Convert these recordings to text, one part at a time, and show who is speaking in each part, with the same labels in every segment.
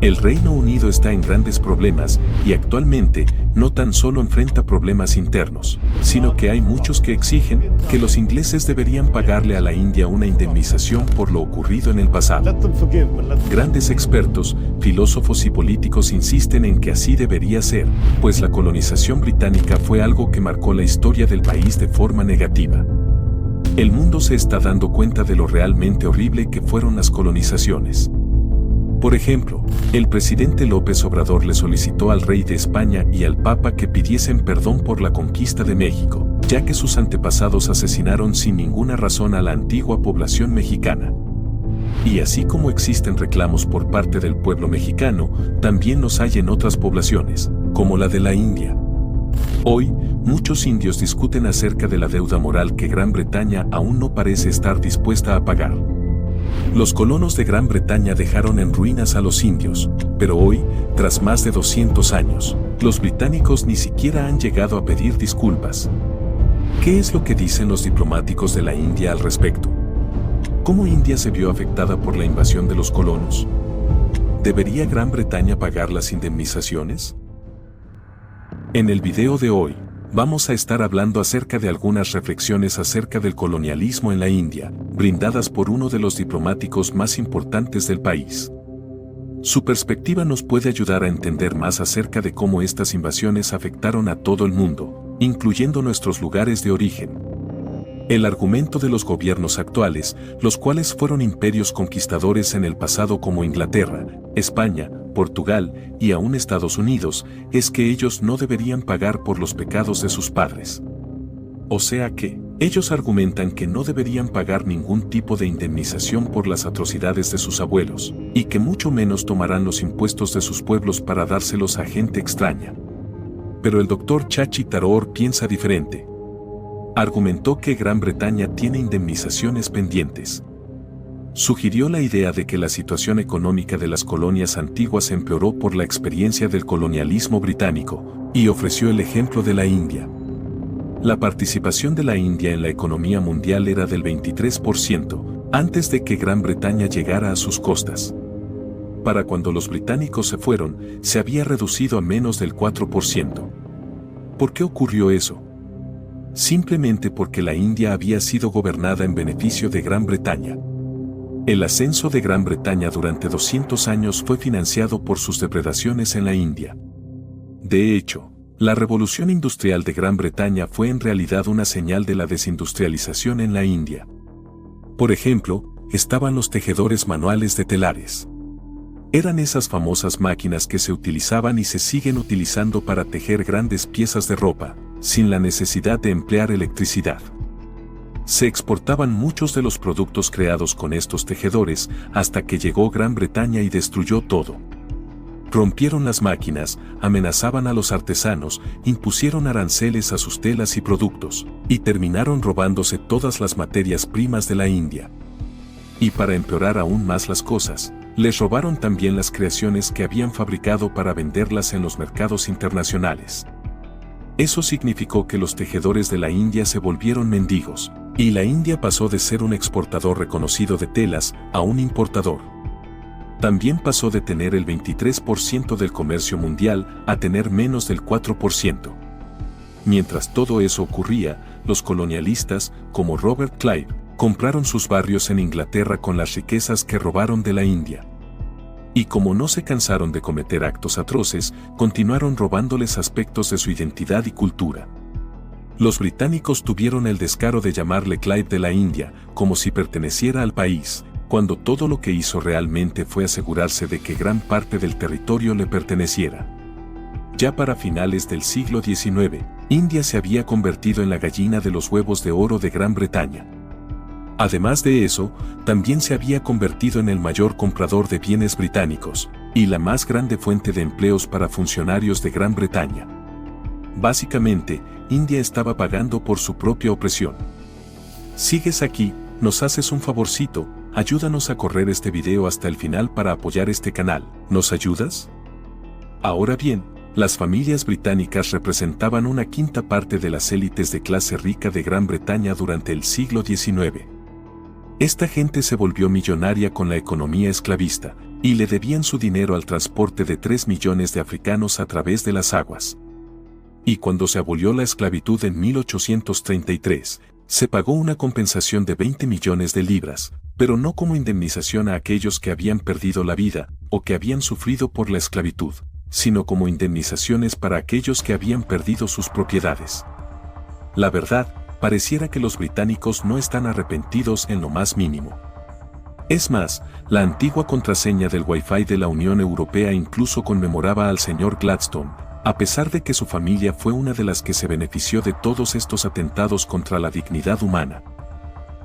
Speaker 1: El Reino Unido está en grandes problemas y actualmente no tan solo enfrenta problemas internos, sino que hay muchos que exigen que los ingleses deberían pagarle a la India una indemnización por lo ocurrido en el pasado. Grandes expertos, filósofos y políticos insisten en que así debería ser, pues la colonización británica fue algo que marcó la historia del país de forma negativa. El mundo se está dando cuenta de lo realmente horrible que fueron las colonizaciones. Por ejemplo, el presidente López Obrador le solicitó al rey de España y al Papa que pidiesen perdón por la conquista de México, ya que sus antepasados asesinaron sin ninguna razón a la antigua población mexicana. Y así como existen reclamos por parte del pueblo mexicano, también los hay en otras poblaciones, como la de la India. Hoy, muchos indios discuten acerca de la deuda moral que Gran Bretaña aún no parece estar dispuesta a pagar. Los colonos de Gran Bretaña dejaron en ruinas a los indios, pero hoy, tras más de 200 años, los británicos ni siquiera han llegado a pedir disculpas. ¿Qué es lo que dicen los diplomáticos de la India al respecto? ¿Cómo India se vio afectada por la invasión de los colonos? ¿Debería Gran Bretaña pagar las indemnizaciones? En el video de hoy, vamos a estar hablando acerca de algunas reflexiones acerca del colonialismo en la India, brindadas por uno de los diplomáticos más importantes del país. Su perspectiva nos puede ayudar a entender más acerca de cómo estas invasiones afectaron a todo el mundo, incluyendo nuestros lugares de origen. El argumento de los gobiernos actuales, los cuales fueron imperios conquistadores en el pasado como Inglaterra, España, Portugal y aún Estados Unidos, es que ellos no deberían pagar por los pecados de sus padres. O sea que, ellos argumentan que no deberían pagar ningún tipo de indemnización por las atrocidades de sus abuelos, y que mucho menos tomarán los impuestos de sus pueblos para dárselos a gente extraña. Pero el Dr. Chachi Tharoor piensa diferente. Argumentó que Gran Bretaña tiene indemnizaciones pendientes. Sugirió la idea de que la situación económica de las colonias antiguas empeoró por la experiencia del colonialismo británico, y ofreció el ejemplo de la India. La participación de la India en la economía mundial era del 23%, antes de que Gran Bretaña llegara a sus costas. Para cuando los británicos se fueron, se había reducido a menos del 4%. ¿Por qué ocurrió eso? Simplemente porque la India había sido gobernada en beneficio de Gran Bretaña. El ascenso de Gran Bretaña durante 200 años fue financiado por sus depredaciones en la India. De hecho, la revolución industrial de Gran Bretaña fue en realidad una señal de la desindustrialización en la India. Por ejemplo, estaban los tejedores manuales de telares. Eran esas famosas máquinas que se utilizaban y se siguen utilizando para tejer grandes piezas de ropa, sin la necesidad de emplear electricidad. Se exportaban muchos de los productos creados con estos tejedores hasta que llegó Gran Bretaña y destruyó todo. Rompieron las máquinas, amenazaban a los artesanos, impusieron aranceles a sus telas y productos, y terminaron robándose todas las materias primas de la India. Y para empeorar aún más las cosas, les robaron también las creaciones que habían fabricado para venderlas en los mercados internacionales. Eso significó que los tejedores de la India se volvieron mendigos, y la India pasó de ser un exportador reconocido de telas a un importador. También pasó de tener el 23% del comercio mundial a tener menos del 4%. Mientras todo eso ocurría, los colonialistas, como Robert Clive, compraron sus barrios en Inglaterra con las riquezas que robaron de la India. Y como no se cansaron de cometer actos atroces, continuaron robándoles aspectos de su identidad y cultura. Los británicos tuvieron el descaro de llamarle Clive de la India, como si perteneciera al país, cuando todo lo que hizo realmente fue asegurarse de que gran parte del territorio le perteneciera. Ya para finales del siglo XIX, India se había convertido en la gallina de los huevos de oro de Gran Bretaña. Además de eso, también se había convertido en el mayor comprador de bienes británicos, y la más grande fuente de empleos para funcionarios de Gran Bretaña. Básicamente, India estaba pagando por su propia opresión. ¿Sigues aquí? ¿Nos haces un favorcito? Ayúdanos a correr este video hasta el final para apoyar este canal. ¿Nos ayudas? Ahora bien, las familias británicas representaban una quinta parte de las élites de clase rica de Gran Bretaña durante el siglo XIX. Esta gente se volvió millonaria con la economía esclavista, y le debían su dinero al transporte de 3 millones de africanos a través de las aguas. Y cuando se abolió la esclavitud en 1833, se pagó una compensación de 20 millones de libras, pero no como indemnización a aquellos que habían perdido la vida o que habían sufrido por la esclavitud, sino como indemnizaciones para aquellos que habían perdido sus propiedades. La verdad, pareciera que los británicos no están arrepentidos en lo más mínimo. Es más, la antigua contraseña del Wi-Fi de la Unión Europea incluso conmemoraba al señor Gladstone, a pesar de que su familia fue una de las que se benefició de todos estos atentados contra la dignidad humana.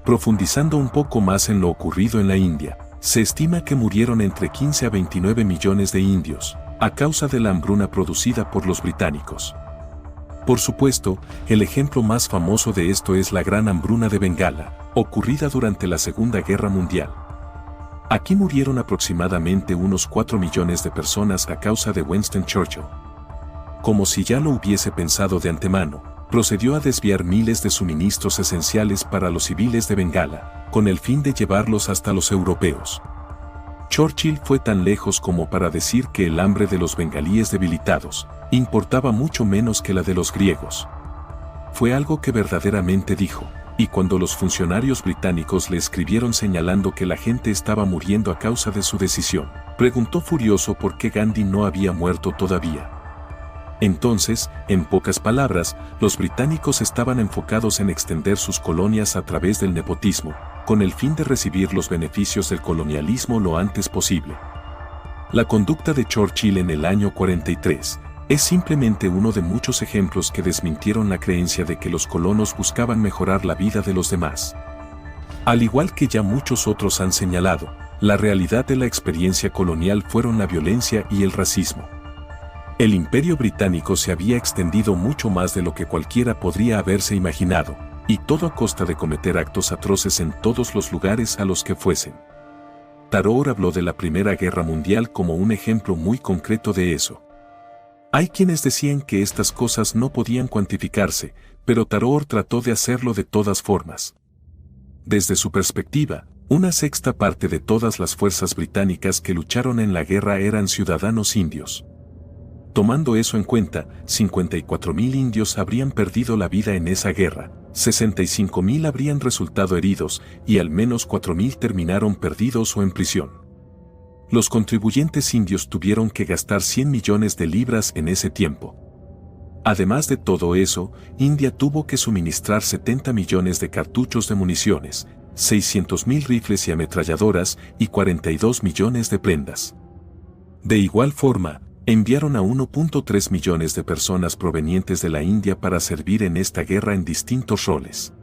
Speaker 1: Profundizando un poco más en lo ocurrido en la India, se estima que murieron entre 15 a 29 millones de indios, a causa de la hambruna producida por los británicos. Por supuesto, el ejemplo más famoso de esto es la Gran Hambruna de Bengala, ocurrida durante la Segunda Guerra Mundial. Aquí murieron aproximadamente unos 4 millones de personas a causa de Winston Churchill. Como si ya lo hubiese pensado de antemano, procedió a desviar miles de suministros esenciales para los civiles de Bengala, con el fin de llevarlos hasta los europeos. Churchill fue tan lejos como para decir que el hambre de los bengalíes debilitados importaba mucho menos que la de los griegos. Fue algo que verdaderamente dijo, y cuando los funcionarios británicos le escribieron señalando que la gente estaba muriendo a causa de su decisión, preguntó furioso por qué Gandhi no había muerto todavía. Entonces, en pocas palabras, los británicos estaban enfocados en extender sus colonias a través del nepotismo, con el fin de recibir los beneficios del colonialismo lo antes posible. La conducta de Churchill en el año 43 es simplemente uno de muchos ejemplos que desmintieron la creencia de que los colonos buscaban mejorar la vida de los demás. Al igual que ya muchos otros han señalado, la realidad de la experiencia colonial fueron la violencia y el racismo. El Imperio Británico se había extendido mucho más de lo que cualquiera podría haberse imaginado, y todo a costa de cometer actos atroces en todos los lugares a los que fuesen. Taror habló de la Primera Guerra Mundial como un ejemplo muy concreto de eso. Hay quienes decían que estas cosas no podían cuantificarse, pero Taror trató de hacerlo de todas formas. Desde su perspectiva, una sexta parte de todas las fuerzas británicas que lucharon en la guerra eran ciudadanos indios. Tomando eso en cuenta, 54.000 indios habrían perdido la vida en esa guerra, 65.000 habrían resultado heridos y al menos 4.000 terminaron perdidos o en prisión. Los contribuyentes indios tuvieron que gastar 100 millones de libras en ese tiempo. Además de todo eso, India tuvo que suministrar 70 millones de cartuchos de municiones, 600.000 rifles y ametralladoras y 42 millones de prendas. De igual forma, enviaron a 1.3 millones de personas provenientes de la India para servir en esta guerra en distintos roles.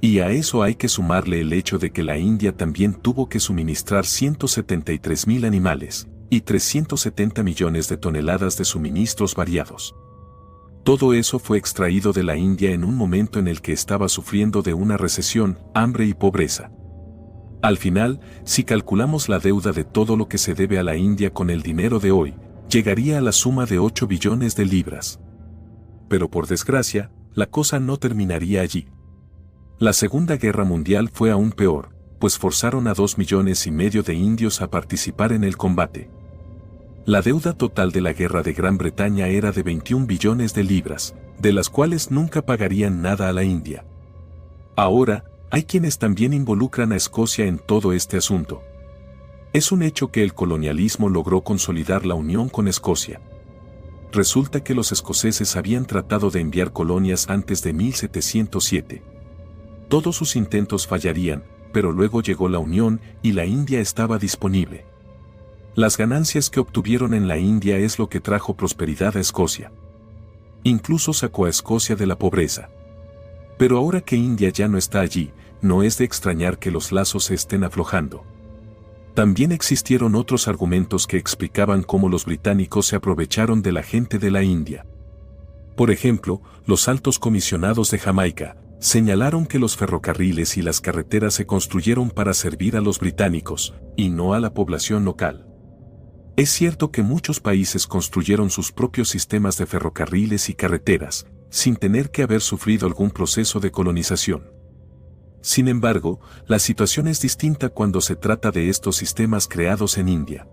Speaker 1: Y a eso hay que sumarle el hecho de que la India también tuvo que suministrar 173.000 animales y 370 millones de toneladas de suministros variados. Todo eso fue extraído de la India en un momento en el que estaba sufriendo de una recesión, hambre y pobreza. Al final, si calculamos la deuda de todo lo que se debe a la India con el dinero de hoy, llegaría a la suma de 8 billones de libras. Pero por desgracia, la cosa no terminaría allí. La Segunda Guerra Mundial fue aún peor, pues forzaron a 2,5 millones de indios a participar en el combate. La deuda total de la guerra de Gran Bretaña era de 21 billones de libras, de las cuales nunca pagarían nada a la India. Ahora, hay quienes también involucran a Escocia en todo este asunto. Es un hecho que el colonialismo logró consolidar la unión con Escocia. Resulta que los escoceses habían tratado de enviar colonias antes de 1707. Todos sus intentos fallarían, pero luego llegó la unión y la India estaba disponible. Las ganancias que obtuvieron en la India es lo que trajo prosperidad a Escocia. Incluso sacó a Escocia de la pobreza. Pero ahora que India ya no está allí, no es de extrañar que los lazos se estén aflojando. También existieron otros argumentos que explicaban cómo los británicos se aprovecharon de la gente de la India. Por ejemplo, los altos comisionados de Jamaica señalaron que los ferrocarriles y las carreteras se construyeron para servir a los británicos, y no a la población local. Es cierto que muchos países construyeron sus propios sistemas de ferrocarriles y carreteras, sin tener que haber sufrido algún proceso de colonización. Sin embargo, la situación es distinta cuando se trata de estos sistemas creados en India.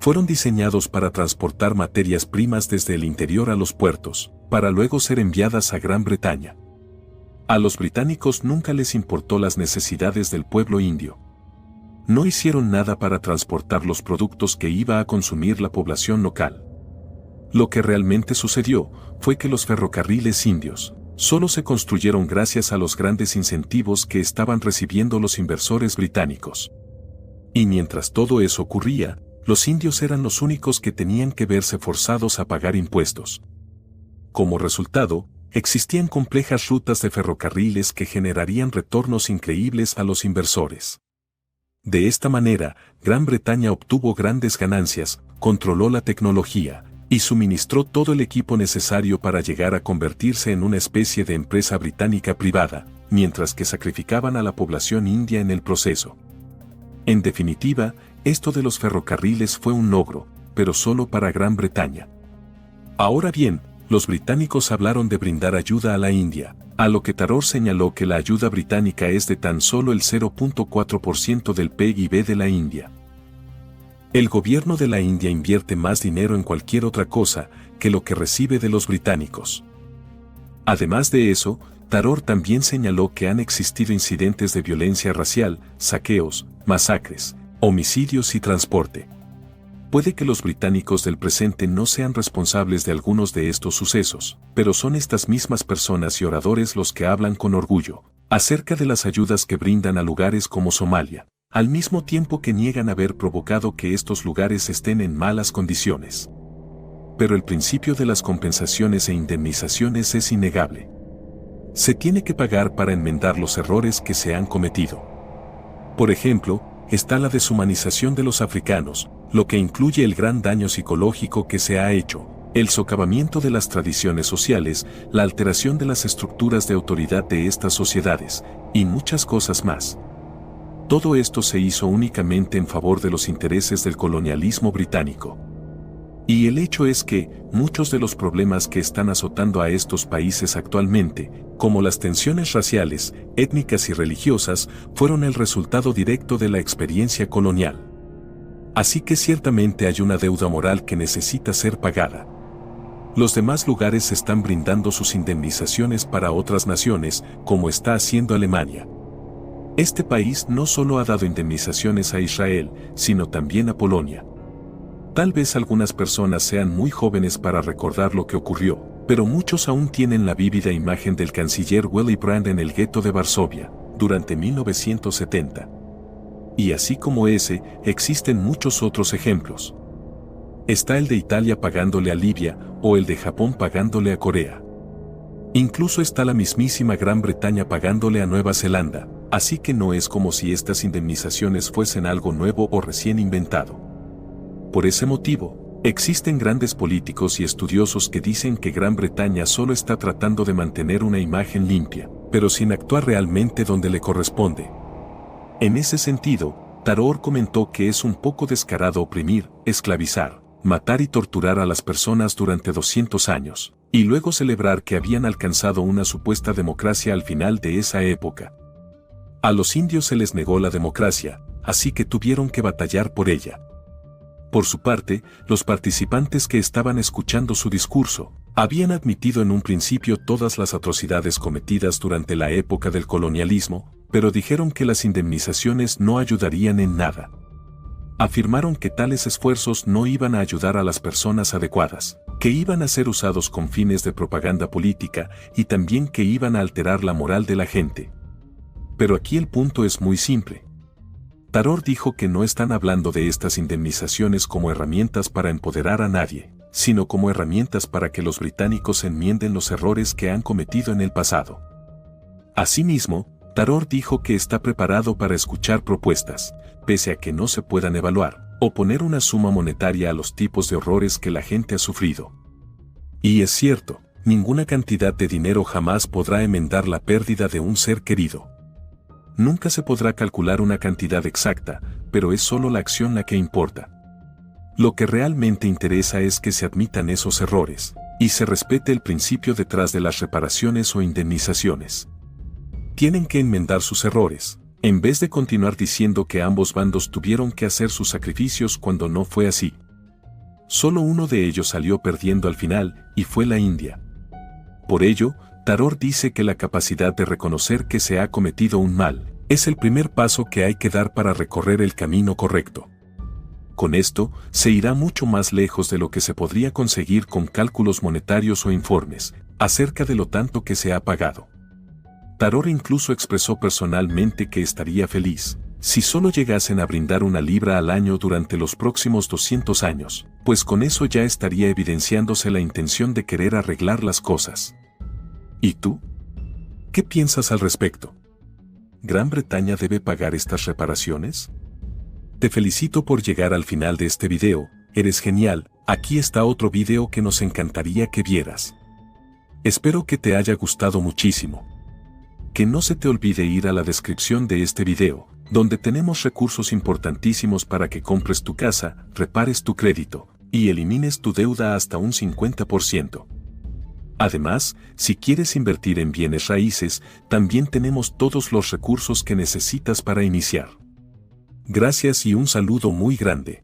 Speaker 1: Fueron diseñados para transportar materias primas desde el interior a los puertos, para luego ser enviadas a Gran Bretaña. A los británicos nunca les importó las necesidades del pueblo indio. No hicieron nada para transportar los productos que iba a consumir la población local. Lo que realmente sucedió fue que los ferrocarriles indios solo se construyeron gracias a los grandes incentivos que estaban recibiendo los inversores británicos. Y mientras todo eso ocurría, los indios eran los únicos que tenían que verse forzados a pagar impuestos. Como resultado, existían complejas rutas de ferrocarriles que generarían retornos increíbles a los inversores. De esta manera, Gran Bretaña obtuvo grandes ganancias, controló la tecnología y suministró todo el equipo necesario para llegar a convertirse en una especie de empresa británica privada, mientras que sacrificaban a la población india en el proceso. En definitiva, esto de los ferrocarriles fue un logro, pero solo para Gran Bretaña. Ahora bien, los británicos hablaron de brindar ayuda a la India, a lo que Tharoor señaló que la ayuda británica es de tan solo el 0.4% del PIB de la India. El gobierno de la India invierte más dinero en cualquier otra cosa que lo que recibe de los británicos. Además de eso, Tharoor también señaló que han existido incidentes de violencia racial, saqueos, masacres, homicidios y transporte. Puede que los británicos del presente no sean responsables de algunos de estos sucesos, pero son estas mismas personas y oradores los que hablan con orgullo acerca de las ayudas que brindan a lugares como Somalia, al mismo tiempo que niegan haber provocado que estos lugares estén en malas condiciones. Pero el principio de las compensaciones e indemnizaciones es innegable. Se tiene que pagar para enmendar los errores que se han cometido. Por ejemplo, está la deshumanización de los africanos, lo que incluye el gran daño psicológico que se ha hecho, el socavamiento de las tradiciones sociales, la alteración de las estructuras de autoridad de estas sociedades, y muchas cosas más. Todo esto se hizo únicamente en favor de los intereses del colonialismo británico. Y el hecho es que, muchos de los problemas que están azotando a estos países actualmente, como las tensiones raciales, étnicas y religiosas, fueron el resultado directo de la experiencia colonial. Así que ciertamente hay una deuda moral que necesita ser pagada. Los demás lugares están brindando sus indemnizaciones para otras naciones, como está haciendo Alemania. Este país no solo ha dado indemnizaciones a Israel, sino también a Polonia. Tal vez algunas personas sean muy jóvenes para recordar lo que ocurrió, pero muchos aún tienen la vívida imagen del canciller Willy Brandt en el gueto de Varsovia, durante 1970. Y así como ese, existen muchos otros ejemplos. Está el de Italia pagándole a Libia, o el de Japón pagándole a Corea. Incluso está la mismísima Gran Bretaña pagándole a Nueva Zelanda, así que no es como si estas indemnizaciones fuesen algo nuevo o recién inventado. Por ese motivo, existen grandes políticos y estudiosos que dicen que Gran Bretaña solo está tratando de mantener una imagen limpia, pero sin actuar realmente donde le corresponde. En ese sentido, Tharoor comentó que es un poco descarado oprimir, esclavizar, matar y torturar a las personas durante 200 años, y luego celebrar que habían alcanzado una supuesta democracia al final de esa época. A los indios se les negó la democracia, así que tuvieron que batallar por ella. Por su parte, los participantes que estaban escuchando su discurso, habían admitido en un principio todas las atrocidades cometidas durante la época del colonialismo, pero dijeron que las indemnizaciones no ayudarían en nada. Afirmaron que tales esfuerzos no iban a ayudar a las personas adecuadas, que iban a ser usados con fines de propaganda política y también que iban a alterar la moral de la gente. Pero aquí el punto es muy simple. Tharoor dijo que no están hablando de estas indemnizaciones como herramientas para empoderar a nadie, sino como herramientas para que los británicos enmienden los errores que han cometido en el pasado. Asimismo, Tharoor dijo que está preparado para escuchar propuestas, pese a que no se puedan evaluar, o poner una suma monetaria a los tipos de horrores que la gente ha sufrido. Y es cierto, ninguna cantidad de dinero jamás podrá enmendar la pérdida de un ser querido. Nunca se podrá calcular una cantidad exacta, pero es solo la acción la que importa. Lo que realmente interesa es que se admitan esos errores, y se respete el principio detrás de las reparaciones o indemnizaciones. Tienen que enmendar sus errores, en vez de continuar diciendo que ambos bandos tuvieron que hacer sus sacrificios cuando no fue así. Solo uno de ellos salió perdiendo al final, y fue la India. Por ello, Taror dice que la capacidad de reconocer que se ha cometido un mal es el primer paso que hay que dar para recorrer el camino correcto. Con esto, se irá mucho más lejos de lo que se podría conseguir con cálculos monetarios o informes acerca de lo tanto que se ha pagado. Taror incluso expresó personalmente que estaría feliz si solo llegasen a brindar 1 libra al año durante los próximos 200 años, pues con eso ya estaría evidenciándose la intención de querer arreglar las cosas. ¿Y tú? ¿Qué piensas al respecto? ¿Gran Bretaña debe pagar estas reparaciones? Te felicito por llegar al final de este video, eres genial. Aquí está otro video que nos encantaría que vieras. Espero que te haya gustado muchísimo. Que no se te olvide ir a la descripción de este video, donde tenemos recursos importantísimos para que compres tu casa, repares tu crédito y elimines tu deuda hasta un 50%. Además, si quieres invertir en bienes raíces, también tenemos todos los recursos que necesitas para iniciar. Gracias y un saludo muy grande.